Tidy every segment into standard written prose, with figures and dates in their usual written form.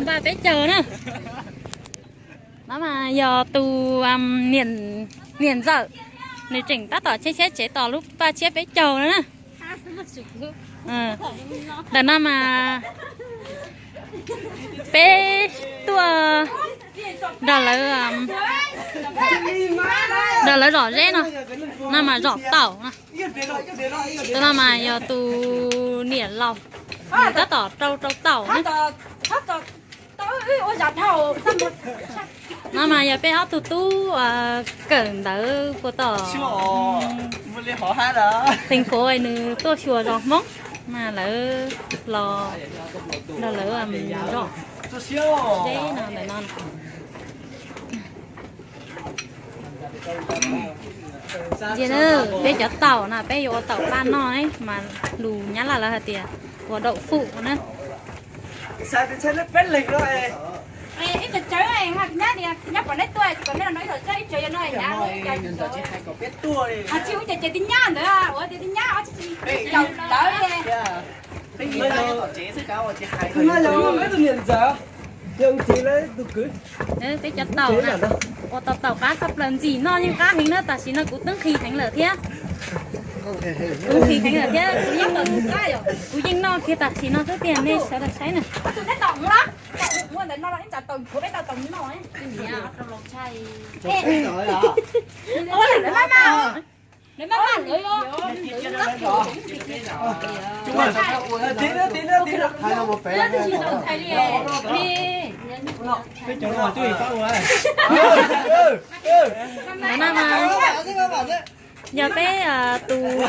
Ba bé chờ nữa. Nó mà giờ từ niền niền giờ nếu chỉnh tắt tỏ chế tỏ lúc ba chế bé chờ nữa. Đợt năm mà bé tua đợt là rõ rẽ nó năm mà rõ tàu từ năm mà giờ từ niền lòng tắt tỏ trâu tàu nữa. Nó mà giờ bé áo tu cẩn đỡ của tỏ thành phố ấy nữa tôi chùa rồi mốc mà lỡ lò lỡ rõ đấy nào để non gì nữa bé chở tàu nè bé vô tàu ban non ấy mà lù nhá là tiền của đậu phụ nữa. Sao thì chơi nó bét lịch rồi. Ít chật chơi này hoặc nhá đi nhá còn đấy tuổi còn đây là nói rồi chơi chơi nó này nhá. Nhân giờ chỉ hay có biết tua đi. À chịu chơi tin nhá nữa à, ủa tin nhá chị chồng tới đi. Thế gì đó chế sẽ cao chỉ hay. Mà giờ mấy tụi nhận giờ. Nhưng chỉ lấy tụi cưới. Đấy cái chặt tàu này. Ô tàu cá sắp lần gì nó nhưng cá hình nó ta chỉ nó cũng tương khi thành lở thế. Tương khi thành lở thế, cứ nhắc tận cá rồi. Cứ nhưng nó kia ta chỉ nó thứ tiền đi sẽ là cháy này. Tụi nó tổng lắm. Mua để nó đánh chặt tổng của bé tao tổng nó ấy. Cái gì à? Trong lồng chay. Ê rồi à. Ôi để má mau. Để má mau nữa vô. Tí nữa. Hai nó một phé. Đi. Cái chỗ nào tôi phá rồi. Nó mà giờ bé tù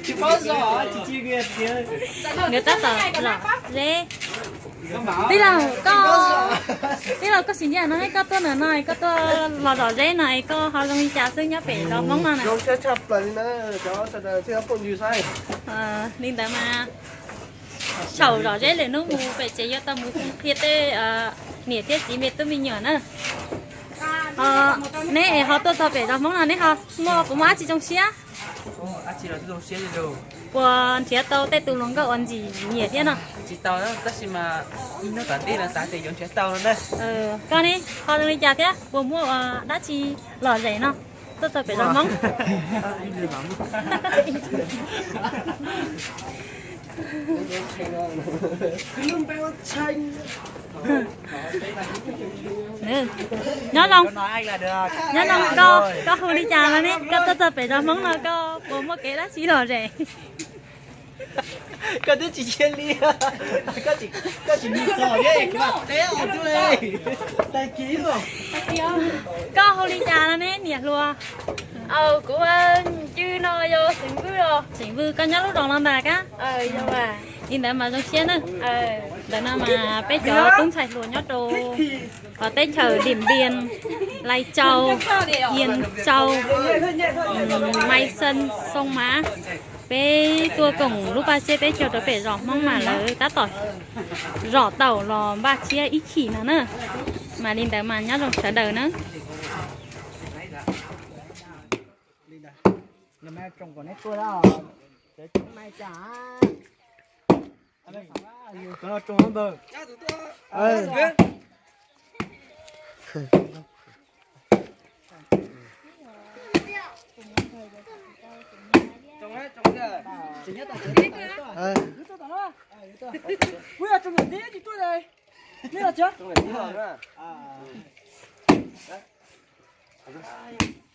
Chị bao giờ chị kia. người ta tỏ rõ dễ tí là có xin nhà nó hay có tôi nữa này có tôi lò rõ dễ này có họ không trả xương nhá bể đó mong mà này Không sẽ chập lại nữa cho sẽ không gì sai. nên tại mà sầu rõ dễ để nó mù phải chế cho tao mù không thiết tê nỉa thiết chỉ biết tôi mình nhỏ nữa nè họ tôi cho bể đó mong là nè họ mua của má chị trong xía chị là trong xía rồi của chị tao tê từ luôn cái ăn gì nhỉ thế nào chị tao đó tất nhiên mà nó cả đi là sáng thì giống chế tao đấy con đi họ đi chả thế của mua đã chi lò rẻ nó tôi cho bể đó mong nữa nhớ lòng nói anh là được nhớ lòng có không đi chào là nè có tôi phải ra món là có bố một cái đã chỉ lò rẻ cái thứ chỉ chia ly cái chỉ nhìn giỏi đấy các bạn té ở tôi tay ký rồi có không đi chào là nè nhiệt luôn của chứ nó vô xỉn vư có nhớ lúc đầu làm bạc á nhưng mà in để mà trong xe nữa để nào mà bé chó cũng chạy luôn nhớ đồ và tết chờ điểm biên lai châu yên châu mai sân sông má bé tua cổng lúc ba xe bé chờ tới bé rõ mong mà là cá tỏi rõ tàu lò ba chia ít chỉ nữa mà đi để mà nhớ rồi sẽ đời nữa nhà mẹ trồng còn hết tua đó để chúng mai trả có trồng không bờ trồng hết trồng kìa chỉ nhất là bây giờ trồng gì thì tôi đây biết là chưa trồng gì rồi nữa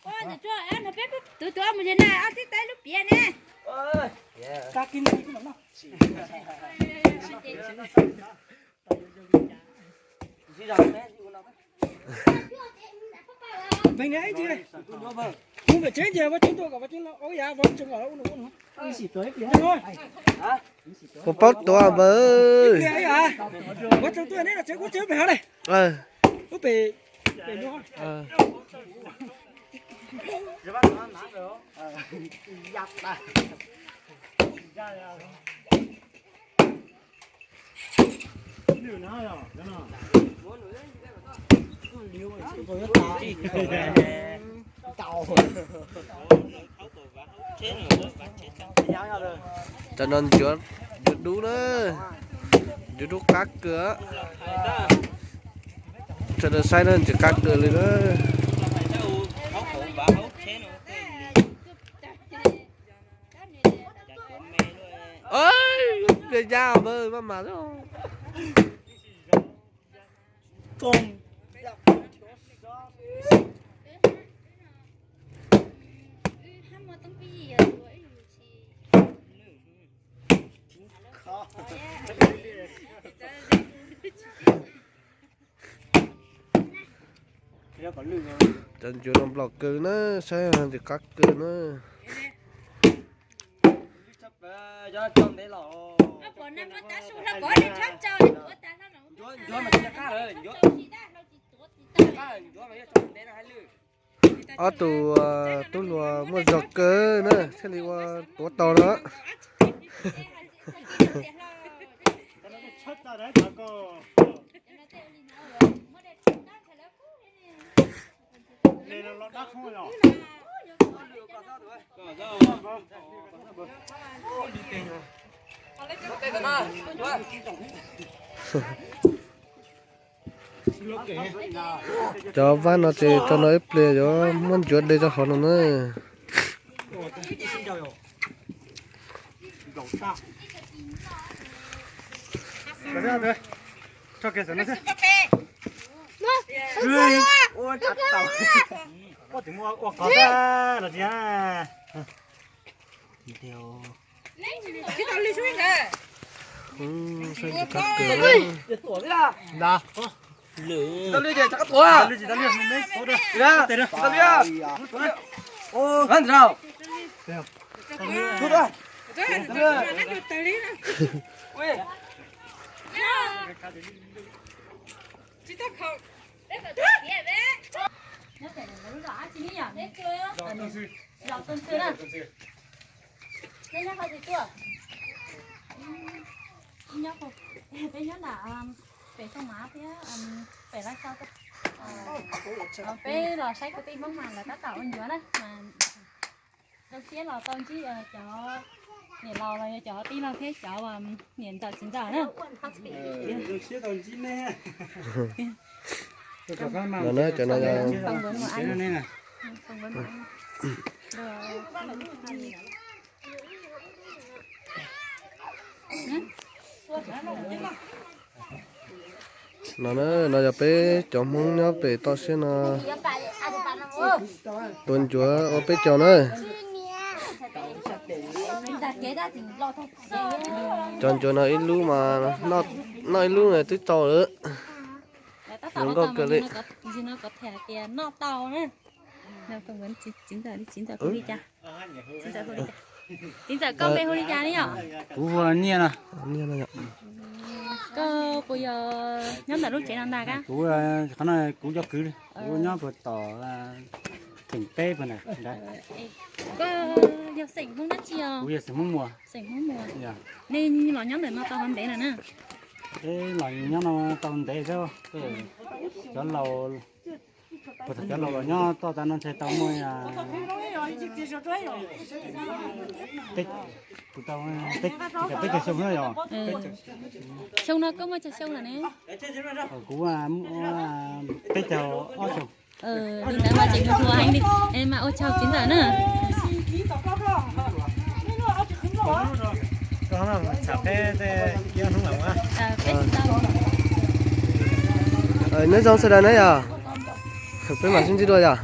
Ôi giờ cho em nó biết tụi mình thế này ăn thích tay lúc biển nè. cá kinh gì cũng lắm mình ấy chứ này không phải chế gì với chúng tôi cả với chúng nó ôi dạ vẫn chúng ở đâu nữa chỉ tới kia thôi một bát to bơ kia ấy à với chúng tôi đấy là chế có chế bể này có bể bể nó rồi bác nó nát rồi giặt này điều nào rồi đó nào liêu tàu cho nên chưa được đủ nữa chú đúc cắt cửa cho nó sai lên chỉ cắt cửa lên đó ơi để ra bơi mà thôi cùng chân chú làm lọc cửa nữa sai hơn thì cắt cửa nữa cho chồng đấy lọ ở tù tù lùa mua giọt cơ nữa thế thì qua tù to nữa cho van nó thì cho nó ép lên cho muốn chuột đây cho họ nữa cho cái nó Ôi, chặt tàu có tiếng mua có ra là gì à điều sao chỉ cắt cửa đó tao đi chơi chắc tuổi à tao đi tao đi mấy số đây ra tao đi ô ăn sao thôi lọc tân sư nè đây nhá phải gì tua nhá không đây nhá là về xong má phía về lại sau cái lò xay của tim bóng màn là tác tạo anh giữa đấy mà đầu tiên là con chứ cho nhện lò này cho tí lò thế cho mà nhện cho chín giờ nữa nó nói cho nó không vấn mà anh không vấn mà anh nóจะไปจอมมึงnóไปต่อเส้นtuần chúa ở bên chỗ nữa chọn chỗ nào ít lú mà nó ít lú này tới to nữa đừng có cái này nó có thể tiền nó to nữa nào không vấn chín giờ cô đi cha chín giờ con bé hôn đi cha đấy nhở cú nia nè có bây giờ nhóm là lúc chạy làm đà cú cái này cú cho cứ đi cú nhóm vừa tỏ là thỉnh tê vừa này đấy có giờ sỉnh không đắt chiều cú giờ sỉnh mùa nên nó nhóm để nó to hơn bé này nè cái loại nhóm nó to hơn bé sao cho lầu có thể cho lầu nhóm to ta nó sẽ to môi à tích tụi tao tích cái sông nữa rồi sông nó có mấy chợ sông là nè cú tích chào ô sông đi tới mà chỉ thua anh đi em mà ô chào 9 giờ nữa đó là chả phê kia không lỏng á nó giống sao đây đấy à bên mặt xin chỉ đôi à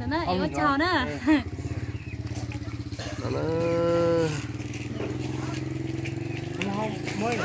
nó ô chào nữa nó